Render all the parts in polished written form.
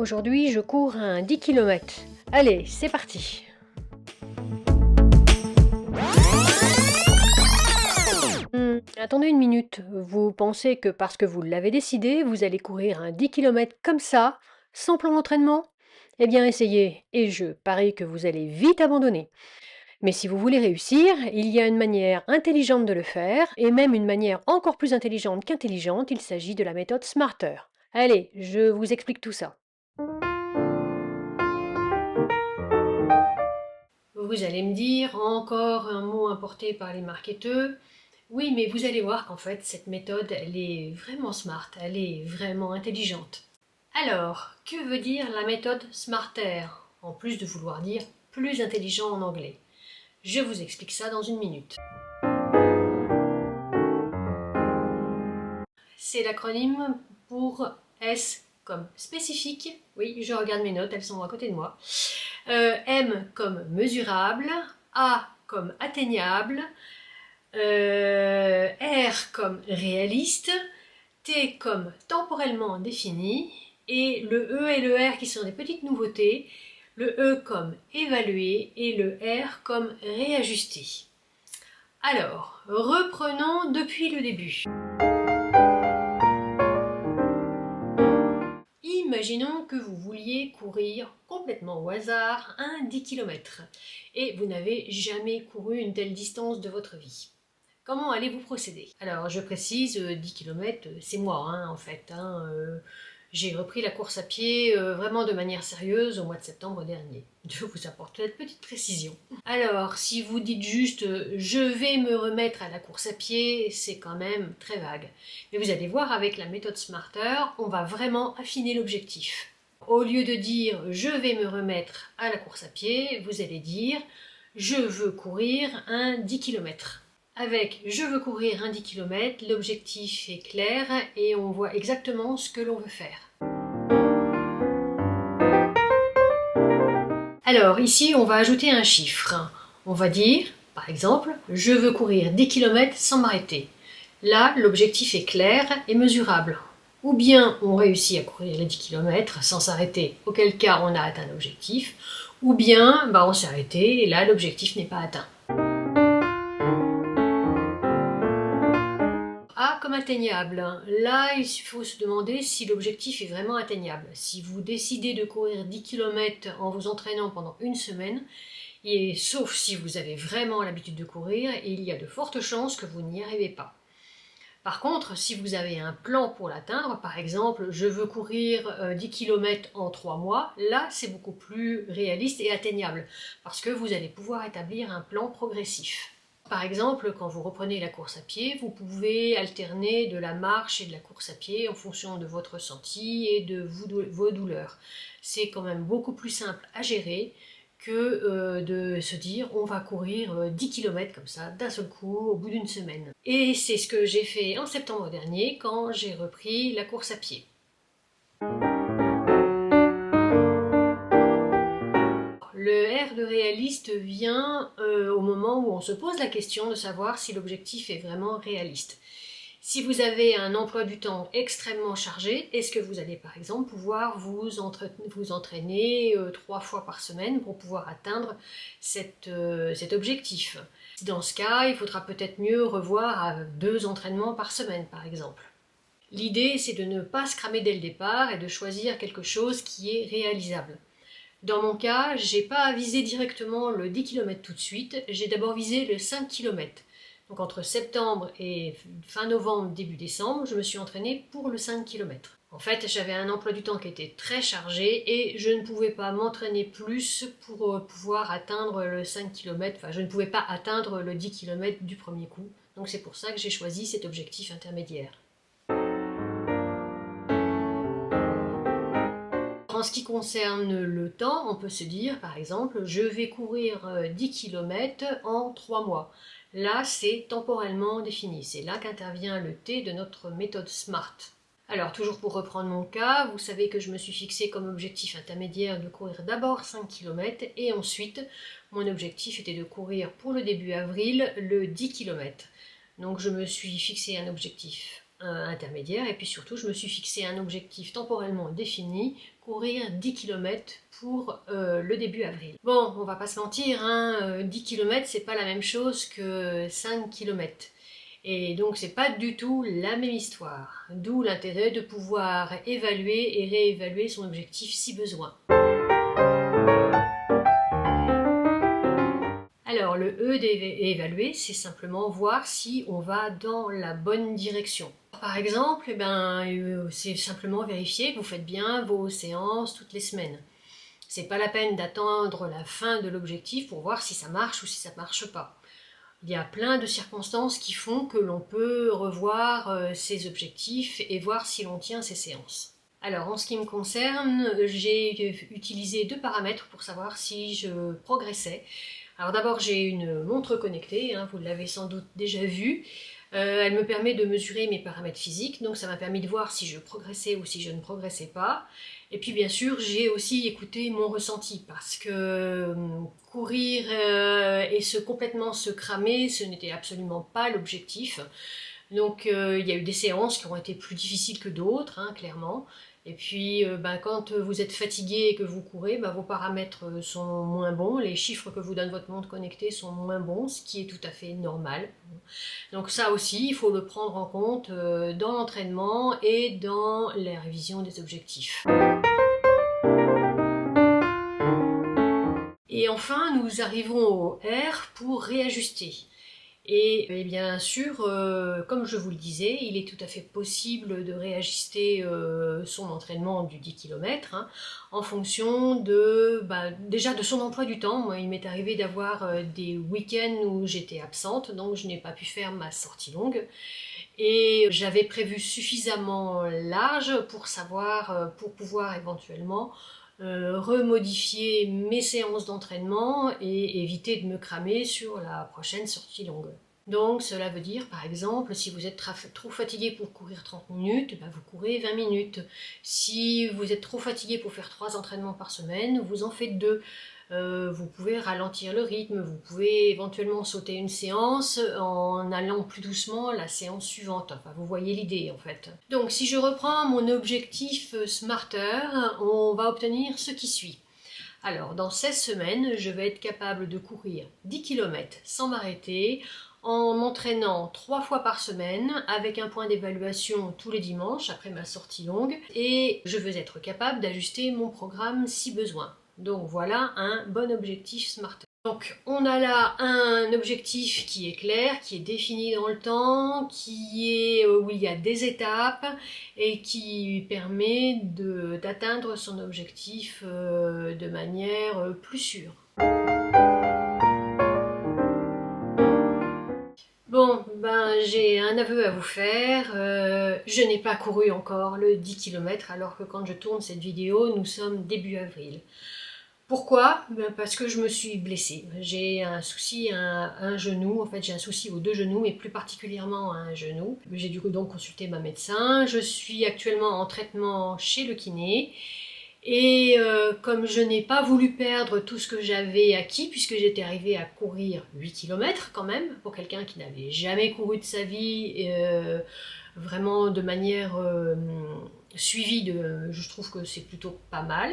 Aujourd'hui, je cours un 10 km. Allez, c'est parti! Attendez une minute. Vous pensez que parce que vous l'avez décidé, vous allez courir un 10 km comme ça, sans plan d'entraînement? Eh bien, essayez, et je parie que vous allez vite abandonner. Mais si vous voulez réussir, il y a une manière intelligente de le faire, et même une manière encore plus intelligente qu'intelligente, il s'agit de la méthode Smarter. Allez, je vous explique tout ça. Vous allez me dire, encore un mot importé par les marketeurs. Oui, mais vous allez voir qu'en fait, cette méthode, elle est vraiment smart, elle est vraiment intelligente. Alors, que veut dire la méthode Smarter, en plus de vouloir dire plus intelligent en anglais? Je vous explique ça dans une minute. C'est l'acronyme pour S comme spécifique. Oui, je regarde mes notes, elles sont à côté de moi. M comme mesurable, A comme atteignable, R comme réaliste, T comme temporellement défini, et le E et le R qui sont des petites nouveautés, le E comme évalué et le R comme réajusté. Alors, reprenons depuis le début. Imaginons que vous vouliez courir complètement au hasard un 10 km et vous n'avez jamais couru une telle distance de votre vie. Comment allez-vous procéder? Alors je précise, 10 km c'est moi en fait. J'ai repris la course à pied vraiment de manière sérieuse au mois de septembre dernier. Je vous apporte cette petite précision. Alors si vous dites juste je vais me remettre à la course à pied, c'est quand même très vague. Mais vous allez voir, avec la méthode Smarter, on va vraiment affiner l'objectif. Au lieu de dire je vais me remettre à la course à pied, vous allez dire je veux courir un 10 km. Avec je veux courir un 10 km, l'objectif est clair et on voit exactement ce que l'on veut faire. Alors ici, on va ajouter un chiffre. On va dire, par exemple, je veux courir 10 km sans m'arrêter. Là, l'objectif est clair et mesurable. Ou bien on réussit à courir les 10 km sans s'arrêter, auquel cas on a atteint l'objectif, ou bien on s'est arrêté et là l'objectif n'est pas atteint. A comme atteignable. Là, il faut se demander si l'objectif est vraiment atteignable. Si vous décidez de courir 10 km en vous entraînant pendant une semaine, et sauf si vous avez vraiment l'habitude de courir, il y a de fortes chances que vous n'y arrivez pas. Par contre, si vous avez un plan pour l'atteindre, par exemple, je veux courir 10 km en 3 mois, là c'est beaucoup plus réaliste et atteignable, parce que vous allez pouvoir établir un plan progressif. Par exemple, quand vous reprenez la course à pied, vous pouvez alterner de la marche et de la course à pied en fonction de votre ressenti et de vos douleurs. C'est quand même beaucoup plus simple à gérer que de se dire on va courir 10 km comme ça d'un seul coup au bout d'une semaine. Et c'est ce que j'ai fait en septembre dernier quand j'ai repris la course à pied. Le R de réaliste vient au moment où on se pose la question de savoir si l'objectif est vraiment réaliste. Si vous avez un emploi du temps extrêmement chargé, est-ce que vous allez par exemple pouvoir vous entraîner 3 fois par semaine pour pouvoir atteindre cet objectif? Dans ce cas, il faudra peut-être mieux revoir à 2 entraînements par semaine par exemple. L'idée, c'est de ne pas se cramer dès le départ et de choisir quelque chose qui est réalisable. Dans mon cas, j'ai pas visé directement le 10 km tout de suite, j'ai d'abord visé le 5 km. Donc entre septembre et fin novembre, début décembre, je me suis entraînée pour le 5 km. En fait, j'avais un emploi du temps qui était très chargé et je ne pouvais pas m'entraîner plus pour pouvoir atteindre le 5 km. Enfin, je ne pouvais pas atteindre le 10 km du premier coup. Donc c'est pour ça que j'ai choisi cet objectif intermédiaire. En ce qui concerne le temps, on peut se dire par exemple je vais courir 10 km en 3 mois. Là c'est temporellement défini, c'est là qu'intervient le T de notre méthode SMART. Alors toujours pour reprendre mon cas, vous savez que je me suis fixé comme objectif intermédiaire de courir d'abord 5 km et ensuite mon objectif était de courir pour le début avril le 10 km. Donc je me suis fixé un objectif intermédiaire, et puis surtout je me suis fixé un objectif temporellement défini, courir 10 km pour le début avril. Bon, on va pas se mentir, 10 km c'est pas la même chose que 5 km. Et donc c'est pas du tout la même histoire, d'où l'intérêt de pouvoir évaluer et réévaluer son objectif si besoin. Alors le E d'évaluer, c'est simplement voir si on va dans la bonne direction. Par exemple, c'est simplement vérifier que vous faites bien vos séances toutes les semaines. C'est pas la peine d'attendre la fin de l'objectif pour voir si ça marche ou si ça marche pas. Il y a plein de circonstances qui font que l'on peut revoir ses objectifs et voir si l'on tient ses séances. Alors en ce qui me concerne, j'ai utilisé 2 paramètres pour savoir si je progressais. Alors d'abord j'ai une montre connectée, vous l'avez sans doute déjà vue. Elle me permet de mesurer mes paramètres physiques, donc ça m'a permis de voir si je progressais ou si je ne progressais pas. Et puis bien sûr j'ai aussi écouté mon ressenti, parce que courir et complètement se cramer, ce n'était absolument pas l'objectif. Donc il y a eu des séances qui ont été plus difficiles que d'autres, clairement. Et puis quand vous êtes fatigué et que vous courez, vos paramètres sont moins bons, les chiffres que vous donne votre montre connectée sont moins bons, ce qui est tout à fait normal. Donc ça aussi, il faut le prendre en compte dans l'entraînement et dans la révision des objectifs. Et enfin, nous arrivons au R pour réajuster. Et bien sûr, comme je vous le disais, il est tout à fait possible de réajuster son entraînement du 10 km en fonction déjà de son emploi du temps. Moi, il m'est arrivé d'avoir des week-ends où j'étais absente, donc je n'ai pas pu faire ma sortie longue. Et j'avais prévu suffisamment large pour pouvoir éventuellement remodifier mes séances d'entraînement et éviter de me cramer sur la prochaine sortie longue. Donc cela veut dire par exemple, si vous êtes trop fatigué pour courir 30 minutes, vous courez 20 minutes. Si vous êtes trop fatigué pour faire 3 entraînements par semaine, vous en faites 2. Vous pouvez ralentir le rythme, vous pouvez éventuellement sauter une séance en allant plus doucement la séance suivante. Enfin, vous voyez l'idée en fait. Donc si je reprends mon objectif Smarter, on va obtenir ce qui suit. Alors dans 16 semaines, je vais être capable de courir 10 km sans m'arrêter, en m'entraînant 3 fois par semaine, avec un point d'évaluation tous les dimanches après ma sortie longue, et je veux être capable d'ajuster mon programme si besoin. Donc voilà un bon objectif Smarter. Donc on a là un objectif qui est clair, qui est défini dans le temps, où il y a des étapes et qui permet d'atteindre son objectif de manière plus sûre. Bon, j'ai un aveu à vous faire, je n'ai pas couru encore le 10 km alors que quand je tourne cette vidéo, nous sommes début avril. Pourquoi? Parce que je me suis blessée. J'ai un souci à un genou, en fait j'ai un souci aux 2 genoux, mais plus particulièrement à un genou. J'ai dû donc consulter ma médecin, je suis actuellement en traitement chez le kiné. Et comme je n'ai pas voulu perdre tout ce que j'avais acquis, puisque j'étais arrivée à courir 8 km quand même, pour quelqu'un qui n'avait jamais couru de sa vie, vraiment de manière suivie, je trouve que c'est plutôt pas mal.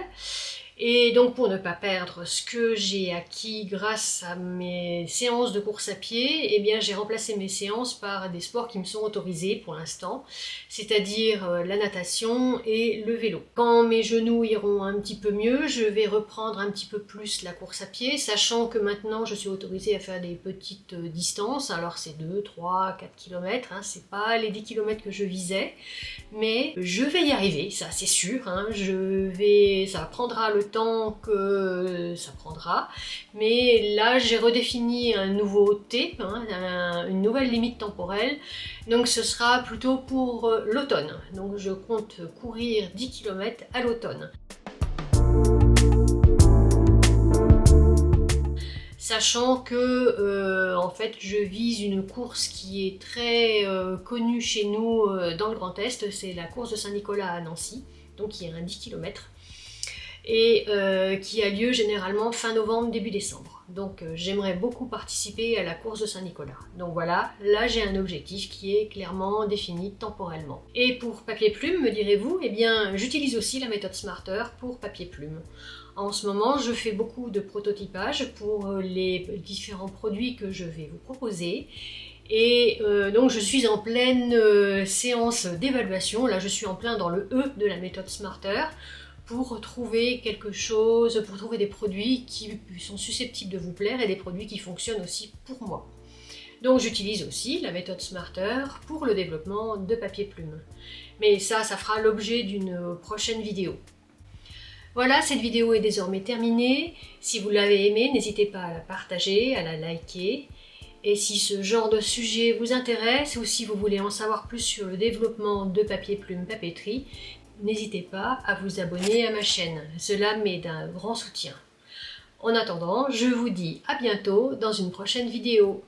Et donc pour ne pas perdre ce que j'ai acquis grâce à mes séances de course à pied, j'ai remplacé mes séances par des sports qui me sont autorisés pour l'instant, c'est-à-dire la natation et le vélo. Quand mes genoux iront un petit peu mieux, je vais reprendre un petit peu plus la course à pied, sachant que maintenant je suis autorisée à faire des petites distances, alors c'est 2, 3, 4 km, c'est pas les 10 km que je visais, mais je vais y arriver, ça c'est sûr, ça prendra le temps que ça prendra, mais là j'ai redéfini un nouveau T, une nouvelle limite temporelle, donc ce sera plutôt pour l'automne, donc je compte courir 10 km à l'automne. Sachant que en fait je vise une course qui est très connue chez nous dans le Grand Est, c'est la course de Saint-Nicolas à Nancy, donc qui est un 10 km, et qui a lieu généralement fin novembre, début décembre. Donc j'aimerais beaucoup participer à la course de Saint-Nicolas. Donc voilà, là j'ai un objectif qui est clairement défini temporellement. Et pour papier plume, me direz-vous, eh bien j'utilise aussi la méthode Smarter pour papier plume. En ce moment, je fais beaucoup de prototypage pour les différents produits que je vais vous proposer. Et donc je suis en pleine séance d'évaluation, là je suis en plein dans le E de la méthode Smarter, pour trouver quelque chose, pour trouver des produits qui sont susceptibles de vous plaire et des produits qui fonctionnent aussi pour moi. Donc j'utilise aussi la méthode Smarter pour le développement de papier plume. Mais ça fera l'objet d'une prochaine vidéo. Voilà, cette vidéo est désormais terminée. Si vous l'avez aimée, n'hésitez pas à la partager, à la liker. Et si ce genre de sujet vous intéresse ou si vous voulez en savoir plus sur le développement de papier plume papeterie, n'hésitez pas à vous abonner à ma chaîne. Cela m'est d'un grand soutien. En attendant, je vous dis à bientôt dans une prochaine vidéo.